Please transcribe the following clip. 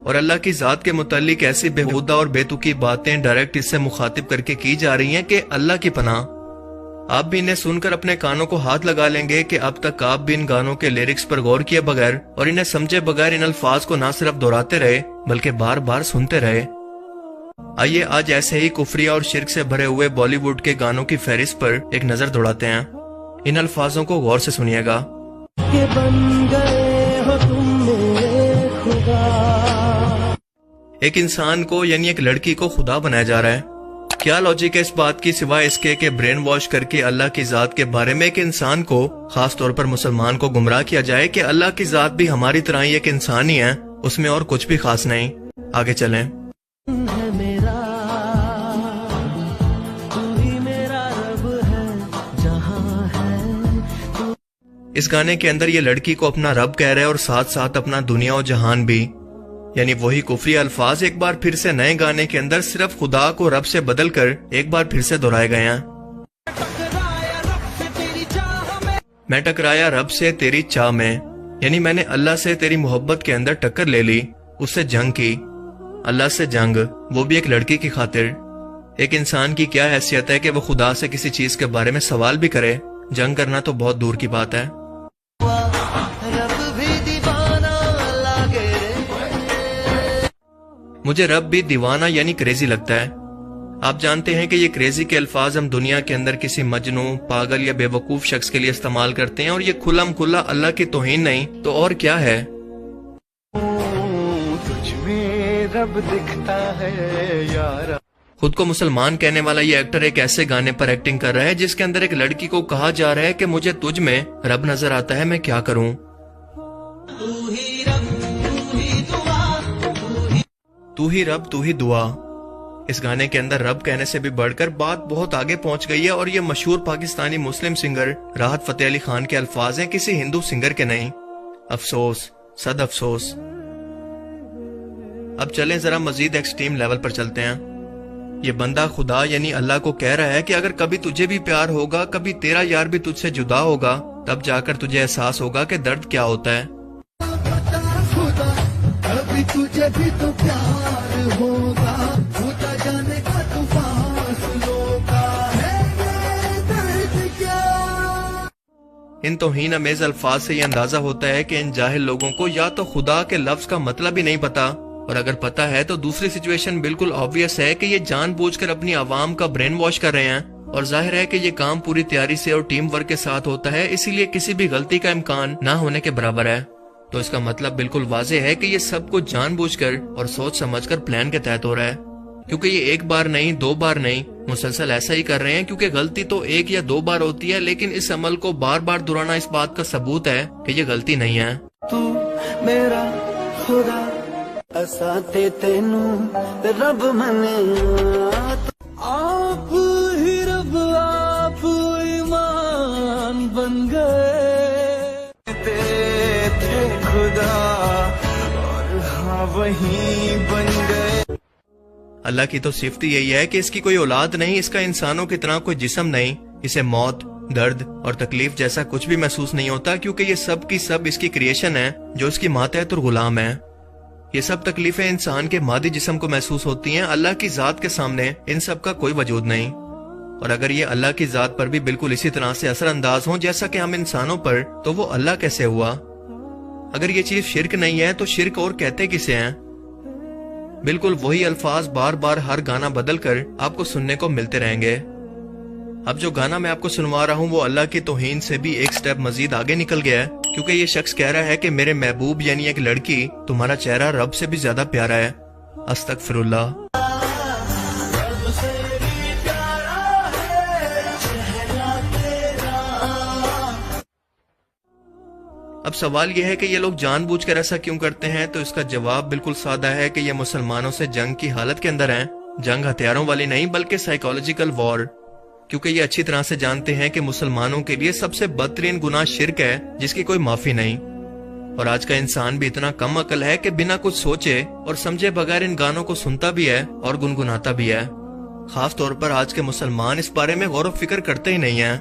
اور اللہ کی ذات کے متعلق ایسی بےہودہ اور بیتوکی باتیں ڈائریکٹ اس سے مخاطب کر کے کی جا رہی ہیں کہ اللہ کی پناہ۔ آپ بھی انہیں سن کر اپنے کانوں کو ہاتھ لگا لیں گے کہ اب تک آپ بھی ان گانوں کے لیرکس پر غور کیے بغیر اور انہیں سمجھے بغیر ان الفاظ کو نہ صرف دہراتے رہے بلکہ بار بار سنتے رہے۔ آئیے آج ایسے ہی کفریہ اور شرک سے بھرے ہوئے بالی ووڈ کے گانوں کی فہرست پر ایک نظر دوڑاتے ہیں۔ ان الفاظوں کو غور سے سنیے گا۔ کہ بن گئے ہو تم میرے خدا۔ ایک انسان کو یعنی ایک لڑکی کو خدا بنایا جا رہا ہے۔ کیا لاجک ہے اس بات کی سوائے اس کے کہ برین واش کر کے اللہ کی ذات کے بارے میں ایک انسان کو، خاص طور پر مسلمان کو، گمراہ کیا جائے کہ اللہ کی ذات بھی ہماری طرح ہی ایک انسان ہی ہے، اس میں اور کچھ بھی خاص نہیں۔ آگے چلیں۔ اس گانے کے اندر یہ لڑکی کو اپنا رب کہہ رہے اور ساتھ ساتھ اپنا دنیا و جہان بھی، یعنی وہی کفری الفاظ ایک بار پھر سے نئے گانے کے اندر صرف خدا کو رب سے بدل کر ایک بار پھر سے دہرائے گئے ہیں۔ میں ٹکرایا رب سے تیری چاہ میں، یعنی میں نے اللہ سے تیری محبت کے اندر ٹکر لے لی، اس سے جنگ کی۔ اللہ سے جنگ، وہ بھی ایک لڑکی کی خاطر۔ ایک انسان کی کیا حیثیت ہے کہ وہ خدا سے کسی چیز کے بارے میں سوال بھی کرے، جنگ کرنا تو بہت دور کی بات ہے۔ مجھے رب بھی دیوانہ یعنی کریزی لگتا ہے۔ آپ جانتے ہیں کہ یہ کریزی کے الفاظ ہم دنیا کے اندر کسی مجنوں، پاگل یا بے وقوف شخص کے لیے استعمال کرتے ہیں، اور یہ کھلم کھلا اللہ کی توہین نہیں تو اور کیا ہے۔ تجھ میں رب دکھتا ہے یار۔ خود کو مسلمان کہنے والا یہ ایکٹر ایک ایسے گانے پر ایکٹنگ کر رہا ہے جس کے اندر ایک لڑکی کو کہا جا رہا ہے کہ مجھے تجھ میں رب نظر آتا ہے، میں کیا کروں۔ تو ہی رب تو ہی دعا۔ اس گانے کے اندر رب کہنے سے بھی بڑھ کر بات بہت آگے پہنچ گئی ہے، اور یہ مشہور پاکستانی مسلم سنگر راحت فتح علی خان کے الفاظ ہیں، کسی ہندو سنگر کے نہیں۔ افسوس، صد افسوس۔ اب چلیں ذرا مزید ایکسٹریم لیول پر چلتے ہیں۔ یہ بندہ خدا یعنی اللہ کو کہہ رہا ہے کہ اگر کبھی تجھے بھی پیار ہوگا، کبھی تیرا یار بھی تجھ سے جدا ہوگا، تب جا کر تجھے احساس ہوگا کہ درد کیا ہوتا ہے۔ تجھے بھی تو پیار ہوگا، خدا جانے کا تو فاصلوں کا ہے درد کیا۔ ان توہین امیز الفاظ سے یہ اندازہ ہوتا ہے کہ ان جاہل لوگوں کو یا تو خدا کے لفظ کا مطلب ہی نہیں پتا، اور اگر پتا ہے تو دوسری سچویشن بالکل آبویس ہے کہ یہ جان بوجھ کر اپنی عوام کا برین واش کر رہے ہیں، اور ظاہر ہے کہ یہ کام پوری تیاری سے اور ٹیم ورک کے ساتھ ہوتا ہے، اسی لیے کسی بھی غلطی کا امکان نہ ہونے کے برابر ہے۔ تو اس کا مطلب بالکل واضح ہے کہ یہ سب کچھ جان بوجھ کر اور سوچ سمجھ کر پلان کے تحت ہو رہا ہے، کیونکہ یہ ایک بار نہیں، دو بار نہیں، مسلسل ایسا ہی کر رہے ہیں، کیونکہ غلطی تو ایک یا دو بار ہوتی ہے، لیکن اس عمل کو بار بار دہرانا اس بات کا ثبوت ہے کہ یہ غلطی نہیں ہے۔ تو میرا خدا اساتے تینو رب منے، آپ ہی رب آپ ایمان بن گئے تھے خدا، اور ہاں وہیں بن گئے۔ اللہ کی تو صفت یہی ہے کہ اس کی کوئی اولاد نہیں، اس کا انسانوں کی طرح کوئی جسم نہیں، اسے موت، درد اور تکلیف جیسا کچھ بھی محسوس نہیں ہوتا، کیونکہ یہ سب کی سب اس کی کریشن ہے جو اس کی ماتحت اور غلام ہے۔ یہ سب تکلیفیں انسان کے مادی جسم کو محسوس ہوتی ہیں، اللہ کی ذات کے سامنے ان سب کا کوئی وجود نہیں۔ اور اگر یہ اللہ کی ذات پر بھی بالکل اسی طرح سے اثر انداز ہوں جیسا کہ ہم انسانوں پر، تو وہ اللہ کیسے ہوا؟ اگر یہ چیز شرک نہیں ہے تو شرک اور کہتے کسے ہیں؟ بالکل وہی الفاظ بار بار ہر گانا بدل کر آپ کو سننے کو ملتے رہیں گے۔ اب جو گانا میں آپ کو سنوا رہا ہوں وہ اللہ کی توہین سے بھی ایک سٹیپ مزید آگے نکل گیا ہے، کیونکہ یہ شخص کہہ رہا ہے کہ میرے محبوب یعنی ایک لڑکی، تمہارا چہرہ رب سے بھی زیادہ پیارا ہے۔ استغفر اللہ۔ اب سوال یہ ہے کہ یہ لوگ جان بوجھ کر ایسا کیوں کرتے ہیں؟ تو اس کا جواب بالکل سادہ ہے کہ یہ مسلمانوں سے جنگ کی حالت کے اندر ہیں، جنگ ہتھیاروں والی نہیں بلکہ سائیکولوجیکل وار، کیونکہ یہ اچھی طرح سے جانتے ہیں کہ مسلمانوں کے لیے سب سے بدترین گناہ شرک ہے جس کی کوئی معافی نہیں۔ اور آج کا انسان بھی اتنا کم عقل ہے کہ بنا کچھ سوچے اور سمجھے بغیر ان گانوں کو سنتا بھی ہے اور گنگناتا بھی ہے۔ خاص طور پر آج کے مسلمان اس بارے میں غور و فکر کرتے ہی نہیں ہیں۔